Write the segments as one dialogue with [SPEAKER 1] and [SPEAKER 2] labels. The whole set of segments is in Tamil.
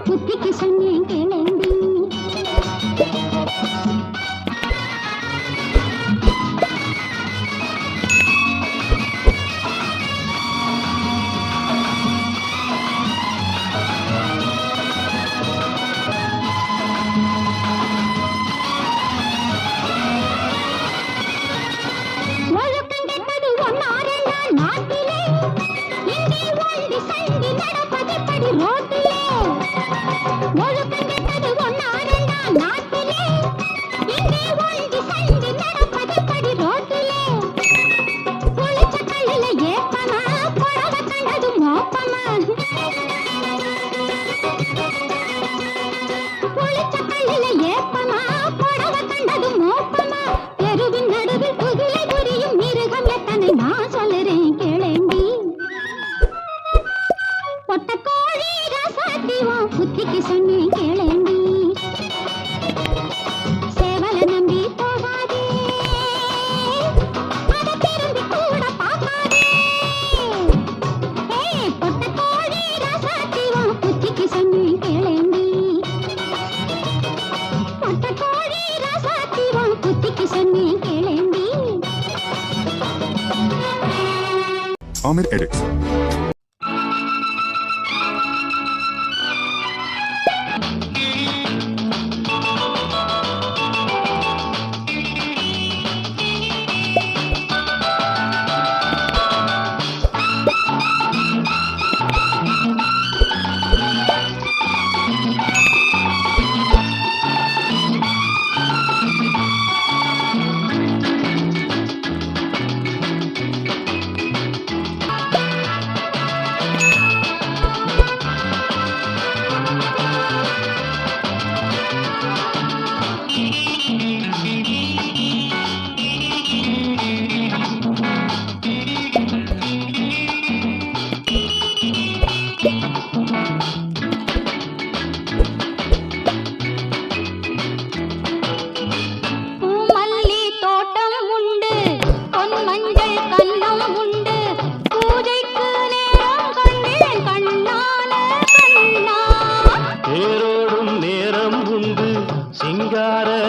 [SPEAKER 1] புத்திக்கு சொன்னேன் கிளம்பி புத்திக்கு சொன்னேன் கேளேண்டி சேவல நம்பி போகாதே அத திரும்பி கூட பார்க்காதே பொட்ட கோழி ராசாத்திவா புத்திக்கு சொன்னேன் கேளேண்டி பொட்ட கோழி ராசாத்திவா புத்திக்கு சொன்னேன் கேளேண்டி
[SPEAKER 2] Amir Edits.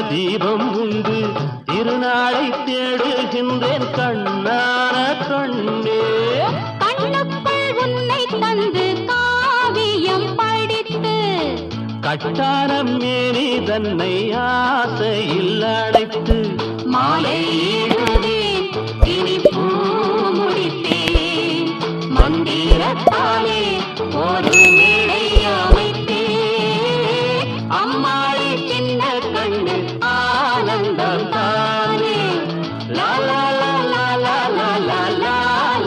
[SPEAKER 3] தீபம் உண்டு திருநாளை தேடுகின்றேன் கண்ணான கண்ணே
[SPEAKER 1] கண்ணுக்குள் உன்னை தந்து காவியம் படித்து
[SPEAKER 3] கட்டாரம் மேனி தன்னை ஆசையில் அடைத்து
[SPEAKER 1] மாலையிடுவேன் இனி பூ முடித்தேன் மந்திரத்தாலே ஒரு மேடை அமைத்தேன் அம்மாளி சின்ன கண்ணு ஆனந்தம் தானே லா லா லா லா லா லா லா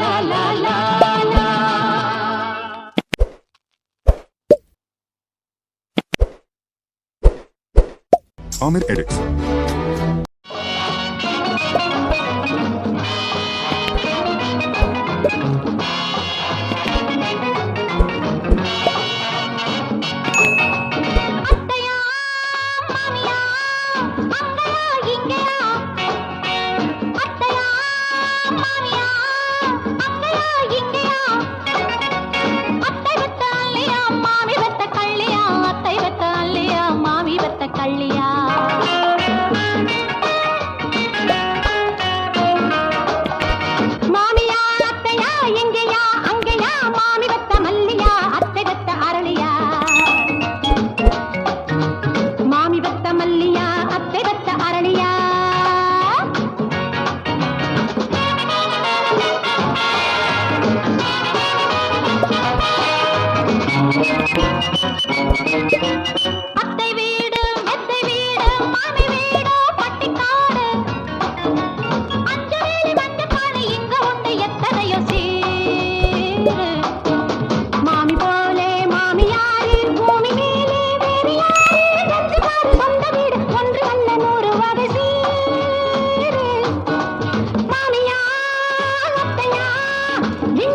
[SPEAKER 1] லா லா லா லா லா.
[SPEAKER 2] Amir Edits.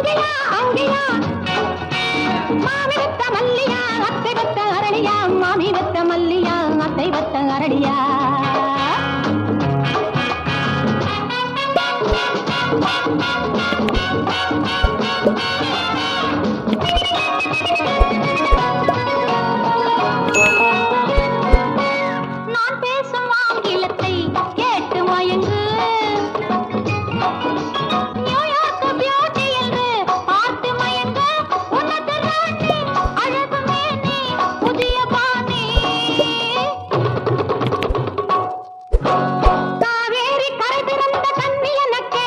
[SPEAKER 1] இங்கயா அங்கயா மாமி வெத்த மல்லியா அத்தை வெத்த அரளியா மாமி வெத்த மல்லியா அத்தை வெத்த அரளியா நான் பேசும் ஆங்கிலத்தை கேட்டு மயங்கு நியூயார்க் பியூட்டி என்று பார்த்து மயங்கு உனது ராணி அழகு மேனி புதிய பாணி காவேரி கரை திறந்த கண்ணி எனக்கு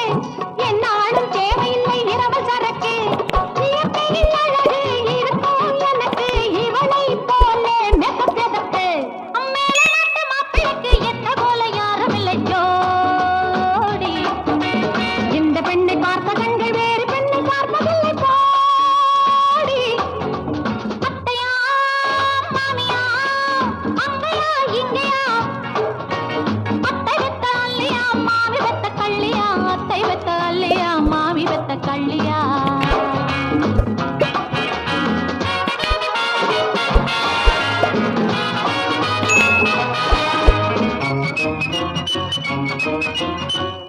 [SPEAKER 1] என்னாலும் தேவையில்லை இரவு சரக்கு இயற்கையில் அழகு இருக்கும் எனக்கு இவளை போலே மெதக்கு மேலே நாட்டு மாப்பிளைக்கு எத்த போல யாரும் இல்லை ஜோடி இந்த பெண்ணை பார்த்த கண்கள் வேறு பெண்ணை பார்ப்பதில்லை போடி அத்தையா மாமியா அங்கையா இங்கேயா அத்தை வெத்த அல்லையா மாமி வெத்த கள்ளியா அத்தை வெத்த அல்லையா மாமி வெத்த கள்ளியா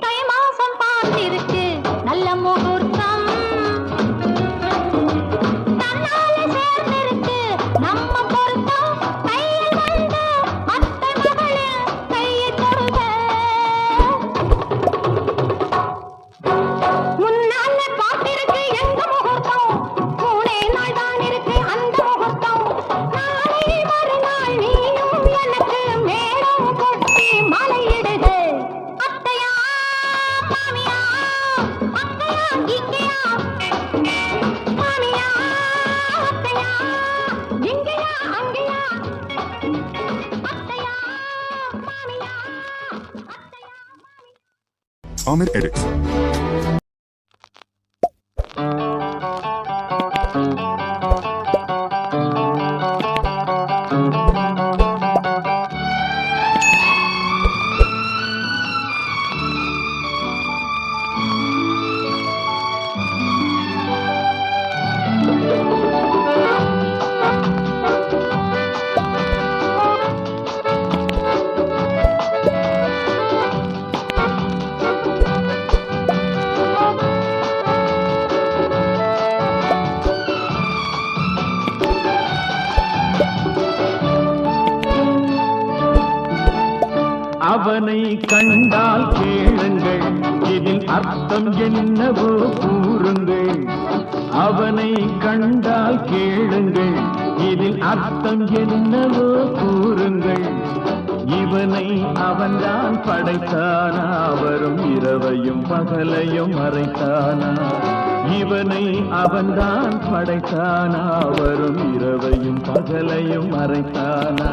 [SPEAKER 1] தை மாசம் பார்த்திருக்கு நல்ல முகூர்த்தம் தன்னால சேர்ந்திருக்கு நம்ம பொருத்தம் கையில் வந்து அத்தை மகளின் கையை தொடுக முன்னால பார்த்திருக்கு எங்க முகூர்த்தம் மூணே நாள் தான் இருக்கு அந்த முகூர்த்தம் நாளை மறுநாள் நீயும் எனக்கு மேடம் கொட்டி மலையிடுது அத்தையா மாமியா அத்தையா இங்கேயா மாமியா அத்தையா இங்கேயா அங்கேயா அத்தையா மாமியா அத்தையா
[SPEAKER 2] Amir Edits.
[SPEAKER 3] அவனை கண்டால் கேளுங்கள் இதில் அர்த்தம் என்னவோ கூறுங்கள் அவனை கண்டால் கேளுங்கள் இதில் அர்த்தம் என்னவோ கூறுங்கள் இவனை அவன்தான் படைத்தானா வரும் இரவையும் பகலையும் மறைத்தானா இவனை அவன்தான் படைத்தானா வரும் இரவையும் பகலையும் மறைத்தானா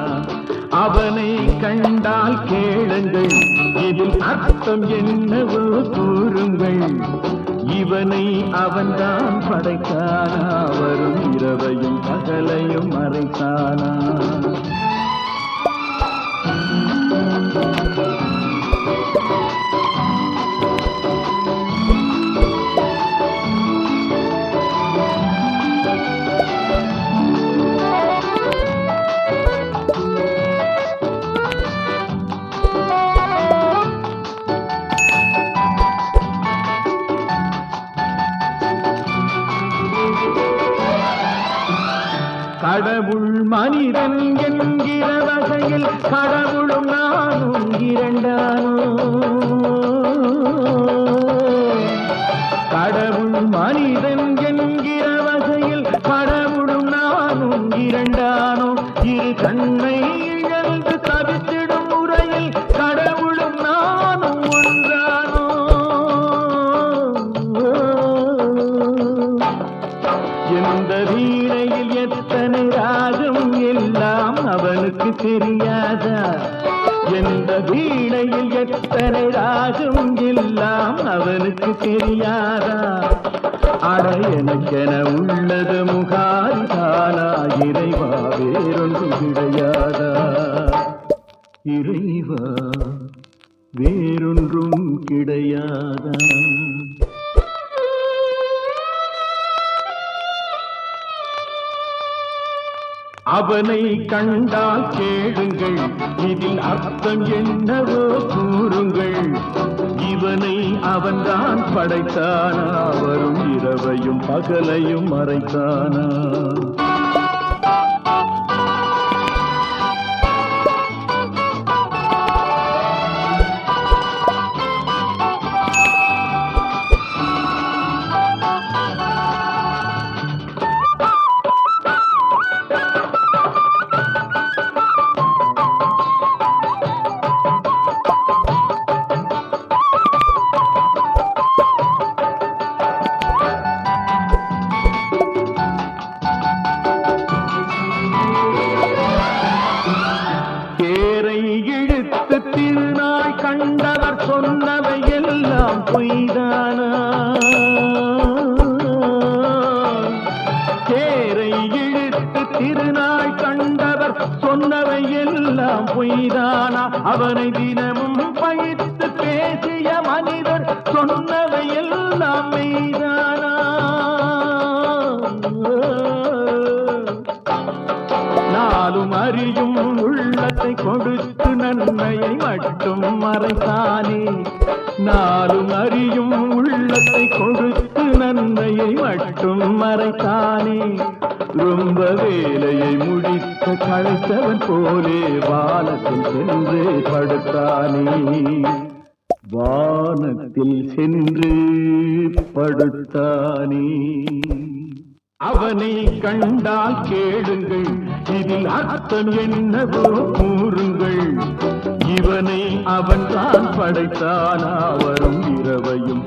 [SPEAKER 3] அவனை கண்டால் கேளுங்கள் இதில் அர்த்தம் என்னவோ கூறுங்கள் இவனை அவன்தான் படைத்தானா வரும் இரவையும் பகலையும் மறைத்தானா கடவுள் மனிதன் என்கிற வகையில் கடவுளும் நானும் இரண்டானோ கடவுள் மனிதன் என்கிற வகையில் கடவுளும் நானும் இரண்டானோ இரு கண்ணை இழந்து தவித்திடும் முறையில் கடவுளும் நானும் ஒன்றானோ எந்த வீணையில் எத்தனை ராகம் எல்லாம் அவனுக்கு தெரியாதா எந்த வீணையில் எத்தனை ராகம் எல்லாம் அவனுக்கு தெரியாதா அட எனக்கென உள்ளது முகாரிதானா இறைவா வேறொன்றும் கிடையாதா இறைவா வேறொன்றும் கிடையாதா அவனை கண்டால் கேளுங்கள், இதில் அர்த்தம் என்னவோ கூறுங்கள். இவனை அவன்தான் படைத்தானா, வரும் இரவையும் பகலையும் மறைத்தானா? திருநாள் கண்டவர் சொன்னவை எல்லாம் பொய்தானா? தேரை இழுத்து திருநாள் கண்டவர் சொன்னவை எல்லாம் பொய்தானா? அவனை தினமும் பழித்து பேசிய மனிதர் சொன்னவை எல்லாம் மெய்தானா? நாளும் அறியும் உள்ளத்தை கொடுத்து நன்மையை மட்டும் மறைத்தானே. நாளும் அறியும் உள்ளத்தை கொடுத்து நன்மையை மட்டும் மறைத்தானே. ரொம்ப வேலையை முடித்த களைத்தவன் போலே வானத்தில் சென்று படுத்தானே. வானத்தில் சென்று படுத்தானே. அவனை கண்டால் கேளுங்கள், இதில் அர்த்தம் என்னவோ கூறுங்கள். இவனை அவன்தான் படைத்தானா, வரும் இரவையும்